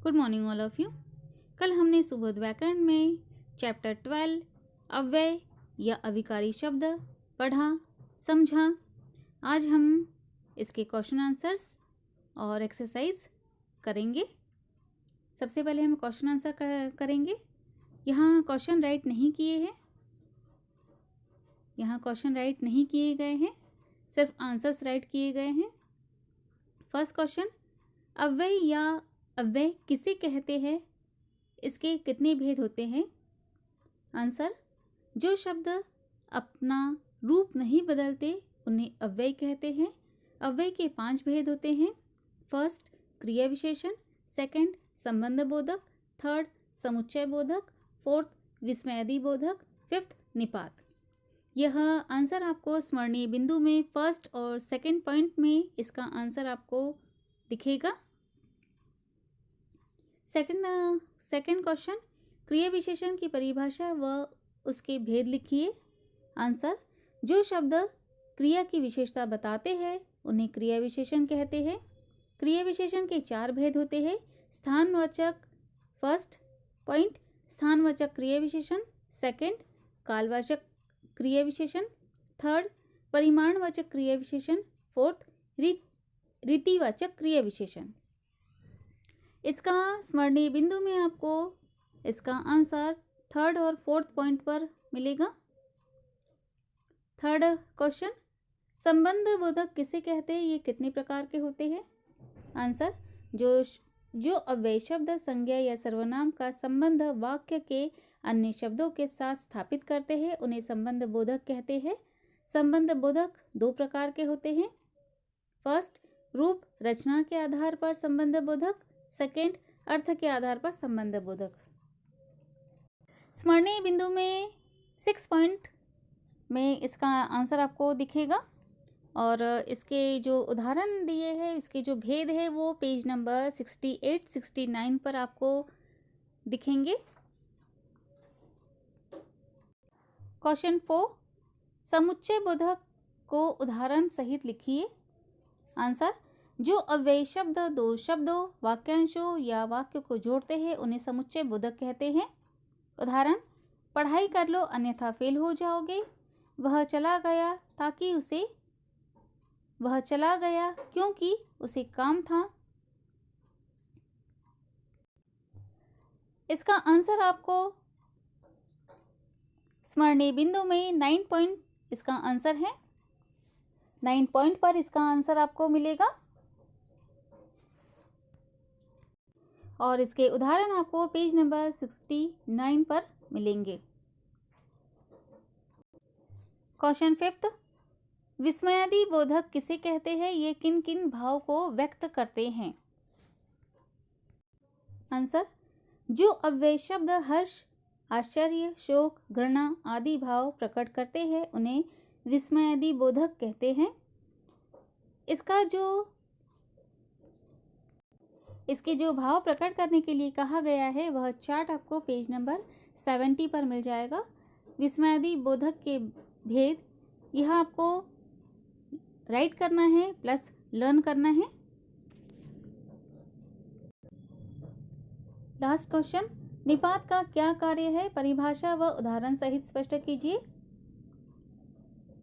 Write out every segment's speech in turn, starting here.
Good morning all of you. कल हमने सुबोध व्याकरण में चैप्टर 12 अव्यय या अविकारी शब्द पढ़ा समझा। आज हम इसके क्वेश्चन आंसर्स और एक्सरसाइज करेंगे। सबसे पहले हम क्वेश्चन आंसर करेंगे। यहाँ क्वेश्चन राइट नहीं किए हैं, यहाँ क्वेश्चन राइट नहीं किए गए हैं, सिर्फ आंसर्स राइट किए गए हैं। फर्स्ट क्वेश्चन, अव्यय या अव्यय किसे कहते हैं, इसके कितने भेद होते हैं? आंसर, जो शब्द अपना रूप नहीं बदलते उन्हें अव्यय कहते हैं। अव्यय के 5 भेद होते हैं। फर्स्ट, क्रिया विशेषण। सेकंड, संबंध बोधक। थर्ड, समुच्चय बोधक। फोर्थ, विस्मयादि बोधक। फिफ्थ, निपात। यह आंसर आपको स्मरणीय बिंदु में फर्स्ट और सेकंड पॉइंट में इसका आंसर आपको दिखेगा। सेकंड क्वेश्चन, क्रिया विशेषण की परिभाषा व उसके भेद लिखिए। आंसर, जो शब्द क्रिया की विशेषता बताते हैं उन्हें क्रिया विशेषण कहते हैं। क्रिया विशेषण के 4 भेद होते हैं। स्थानवाचक, फर्स्ट पॉइंट, स्थानवाचक क्रिया विशेषण। सेकंड, कालवाचक क्रिया विशेषण। थर्ड, परिमाणवाचक क्रिया विशेषण। फोर्थ, रीतिवाचक क्रिया विशेषण। इसका स्मरणीय बिंदु में आपको इसका आंसर थर्ड और फोर्थ पॉइंट पर मिलेगा। थर्ड क्वेश्चन, संबंध बोधक किसे कहते हैं, ये कितने प्रकार के होते हैं? आंसर, जो अव्यय शब्द संज्ञा या सर्वनाम का संबंध वाक्य के अन्य शब्दों के साथ स्थापित करते हैं उन्हें संबंध बोधक कहते हैं। संबंध बोधक 2 प्रकार के होते हैं। फर्स्ट, रूप रचना के आधार पर संबंध बोधक। सेकंड, अर्थ के आधार पर संबंध बोधक। स्मरणीय बिंदु में 6 पॉइंट में इसका आंसर आपको दिखेगा और इसके जो उदाहरण दिए हैं, इसके जो भेद है वो पेज नंबर 68-69 पर आपको दिखेंगे। क्वेश्चन 4, समुच्चय बोधक को उदाहरण सहित लिखिए। आंसर, जो अव्यय शब्द 2 शब्दों, वाक्यांशों या वाक्य को जोड़ते हैं उन्हें समुच्चय बोधक कहते हैं। उदाहरण, पढ़ाई कर लो अन्यथा फेल हो जाओगे। वह चला गया क्योंकि उसे काम था। इसका आंसर आपको स्मरणीय बिंदु में 9 पॉइंट इसका आंसर है। 9 पॉइंट पर इसका आंसर आपको मिलेगा और इसके उदाहरण आपको पेज नंबर 69 पर मिलेंगे। क्वेश्चन 5, विस्मयादि बोधक किसे कहते हैं, ये किन किन भाव को व्यक्त करते हैं? आंसर, जो अव्यय शब्द हर्ष, आश्चर्य, शोक, घृणा आदि भाव प्रकट करते हैं उन्हें विस्मयादि बोधक कहते हैं। इसके जो भाव प्रकट करने के लिए कहा गया है वह चार्ट आपको पेज नंबर 70 पर मिल जाएगा। विस्मयादि बोधक के भेद यह आपको राइट करना है प्लस लर्न करना है। लास्ट क्वेश्चन, निपात का क्या कार्य है, परिभाषा व उदाहरण सहित स्पष्ट कीजिए।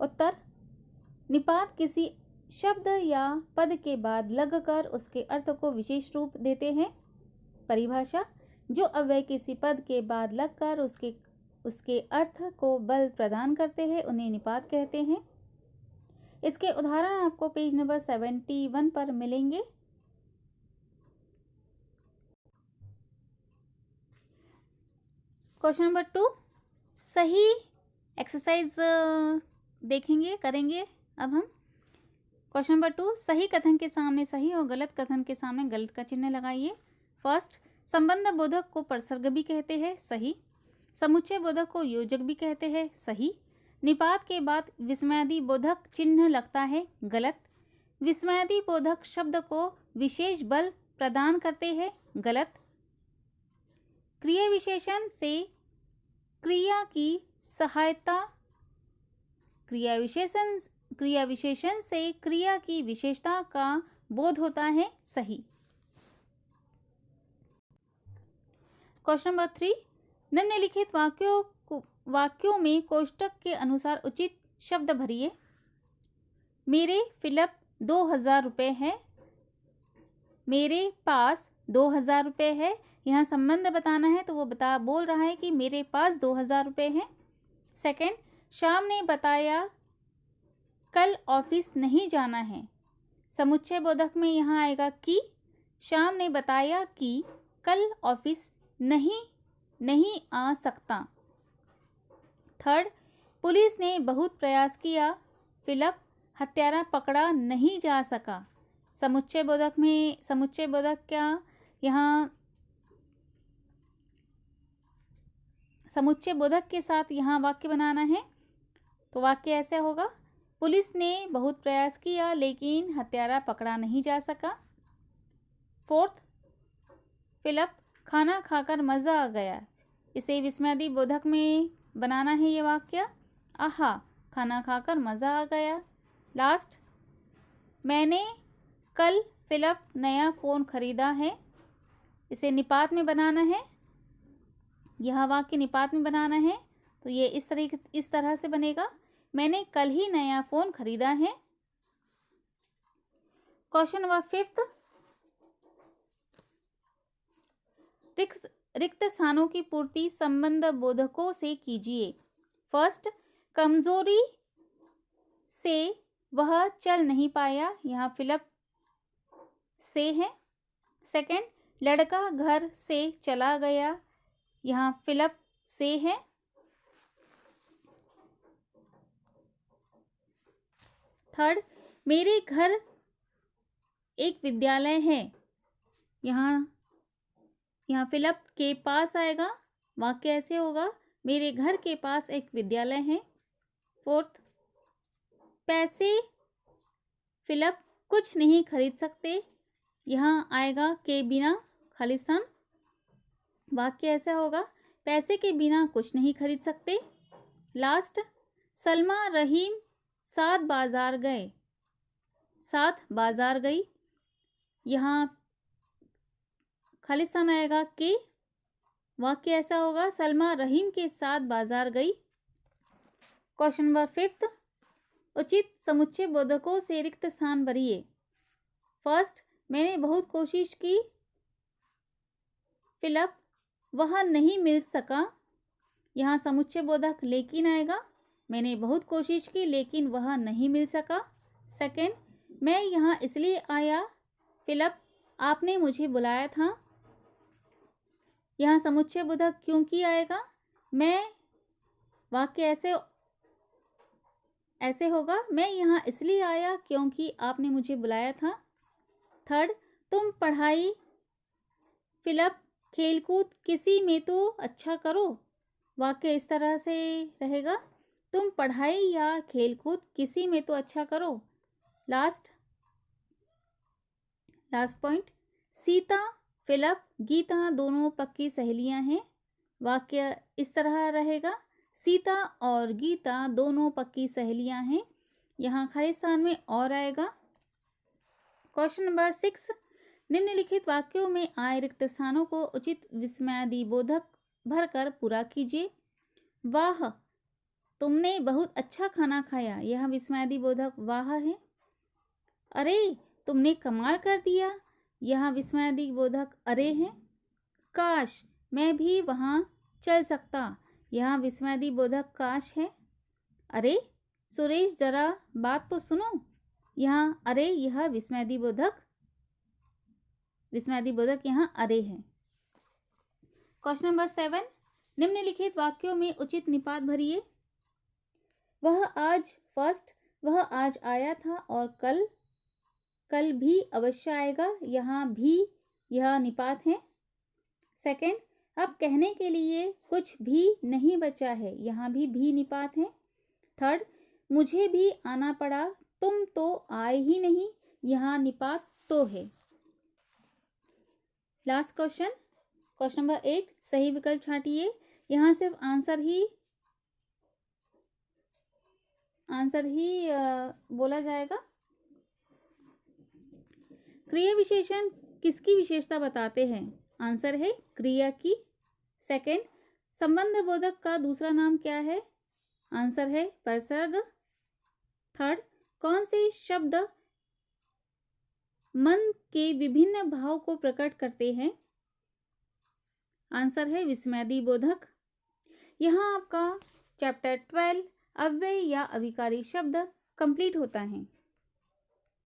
उत्तर, निपात किसी शब्द या पद के बाद लगकर उसके अर्थ को विशेष रूप देते हैं। परिभाषा, जो अव्यय किसी पद के बाद लगकर उसके अर्थ को बल प्रदान करते हैं उन्हें निपात कहते हैं। इसके उदाहरण आपको पेज नंबर 71 पर मिलेंगे। क्वेश्चन नंबर 2, सही एक्सरसाइज करेंगे अब हम। क्वेश्चन नंबर 2, सही कथन के सामने सही और गलत कथन के सामने गलत का चिन्ह लगाइए। फर्स्ट, संबंध बोधक को परसर्ग भी कहते हैं, सही। समुच्चय बोधक को योजक भी कहते हैं, सही। निपात के बाद विस्मयादि बोधक चिन्ह लगता है, गलत। विस्मयादि बोधक शब्द को विशेष बल प्रदान करते हैं, गलत। क्रिया विशेषण से क्रिया की सहायता, क्रिया विशेषण से क्रिया की विशेषता का बोध होता है, सही। क्वेश्चन नंबर 3, निम्नलिखित वाक्यों में कोष्टक के अनुसार उचित शब्द भरिए। मेरे फिलप 2000 रुपये है, मेरे पास 2000 रुपये है। यहाँ संबंध बताना है तो वो बोल रहा है कि मेरे पास 2000 रुपये हैं। सेकंड, शाम ने बताया कल ऑफिस नहीं जाना है। समुच्चय बोधक में यहाँ आएगा कि। शाम ने बताया कि कल ऑफिस नहीं आ सकता। थर्ड, पुलिस ने बहुत प्रयास किया, फिलप हत्यारा पकड़ा नहीं जा सका। समुच्चय बोधक क्या यहाँ समुच्चय बोधक के साथ यहाँ वाक्य बनाना है तो वाक्य ऐसे होगा, पुलिस ने बहुत प्रयास किया लेकिन हत्यारा पकड़ा नहीं जा सका। फोर्थ, फिलप खाना खाकर मज़ा आ गया। इसे विस्मयादि बोधक में बनाना है ये वाक्य। आहा, खाना खाकर मज़ा आ गया। लास्ट, मैंने कल फिलप नया फ़ोन ख़रीदा है। इसे निपात में बनाना है। यह वाक्य निपात में बनाना है तो ये इस तरह से बनेगा, मैंने कल ही नया फ़ोन ख़रीदा है। क्वेश्चन नंबर 5, रिक्त स्थानों की पूर्ति संबंध बोधकों से कीजिए। फर्स्ट, कमजोरी से वह चल नहीं पाया। यहाँ फिलप से है। सेकंड, लड़का घर से चला गया। यहाँ फिलप से है। थर्ड, मेरे घर एक विद्यालय है। यहाँ फिलप के पास आएगा। वाक्य ऐसे होगा, मेरे घर के पास एक विद्यालय है। फोर्थ, पैसे फिलप कुछ नहीं खरीद सकते। यहाँ आएगा के बिना खाली स्थान। वाक्य ऐसा होगा, पैसे के बिना कुछ नहीं खरीद सकते। लास्ट, सलमा रहीम साथ बाजार गई। यहाँ खाली स्थान आएगा के। वाक्य ऐसा होगा, सलमा रहीम के साथ बाजार गई। क्वेश्चन नंबर 5, उचित समुच्चय बोधकों से रिक्त स्थान भरिए। फर्स्ट, मैंने बहुत कोशिश की, फिलप वह नहीं मिल सका। यहाँ समुच्चय बोधक लेकिन आएगा, मैंने बहुत कोशिश की लेकिन वह नहीं मिल सका। सेकंड, मैं यहाँ इसलिए आया, फिलप आपने मुझे बुलाया था। यहाँ समुच्चय बोधक क्योंकि आएगा, मैं वाक्य ऐसे होगा, मैं यहाँ इसलिए आया क्योंकि आपने मुझे बुलाया था। थर्ड, तुम पढ़ाई फिलप खेलकूद किसी में तो अच्छा करो। वाक्य इस तरह से रहेगा, तुम पढ़ाई या खेलकूद किसी में तो अच्छा करो। लास्ट पॉइंट, सीता फिलप गीता दोनों पक्की सहेलियां हैं। वाक्य इस तरह रहेगा, सीता और गीता दोनों पक्की सहेलियां हैं। यहाँ खाली स्थान में और आएगा। क्वेश्चन नंबर 6, निम्नलिखित वाक्यों में आए रिक्त स्थानों को उचित विस्मयादि बोधक भरकर पूरा कीजिए। वाह, तुमने बहुत अच्छा खाना खाया। यह विस्मयादि बोधक वाह है। अरे, तुमने कमाल कर दिया। यहाँ विस्मयादि बोधक अरे है। काश मैं भी वहाँ चल सकता। यहाँ विस्मयादि बोधक काश है। अरे सुरेश, जरा बात तो सुनो। यहाँ अरे, यह विस्मयादि बोधक यहाँ अरे है। क्वेश्चन नंबर 7, निम्नलिखित वाक्यों में उचित निपात भरिए। वह आज आया था और कल भी अवश्य आएगा। यहाँ भी यह निपात है। सेकंड, अब कहने के लिए कुछ भी नहीं बचा है। यहाँ भी निपात है। थर्ड, मुझे भी आना पड़ा, तुम तो आए ही नहीं। यहाँ निपात तो है। लास्ट क्वेश्चन नंबर 8, सही विकल्प छांटिए। यहाँ सिर्फ आंसर ही बोला जाएगा। क्रिया विशेषण किसकी विशेषता बताते हैं? आंसर है क्रिया की। सेकंड, संबंध बोधक का दूसरा नाम क्या है? आंसर है परसर्ग। थर्ड, कौन से शब्द मन के विभिन्न भाव को प्रकट करते हैं? आंसर है विस्मयादि बोधक। यहाँ आपका चैप्टर 12 अव्यय या अविकारी शब्द कंप्लीट होता है।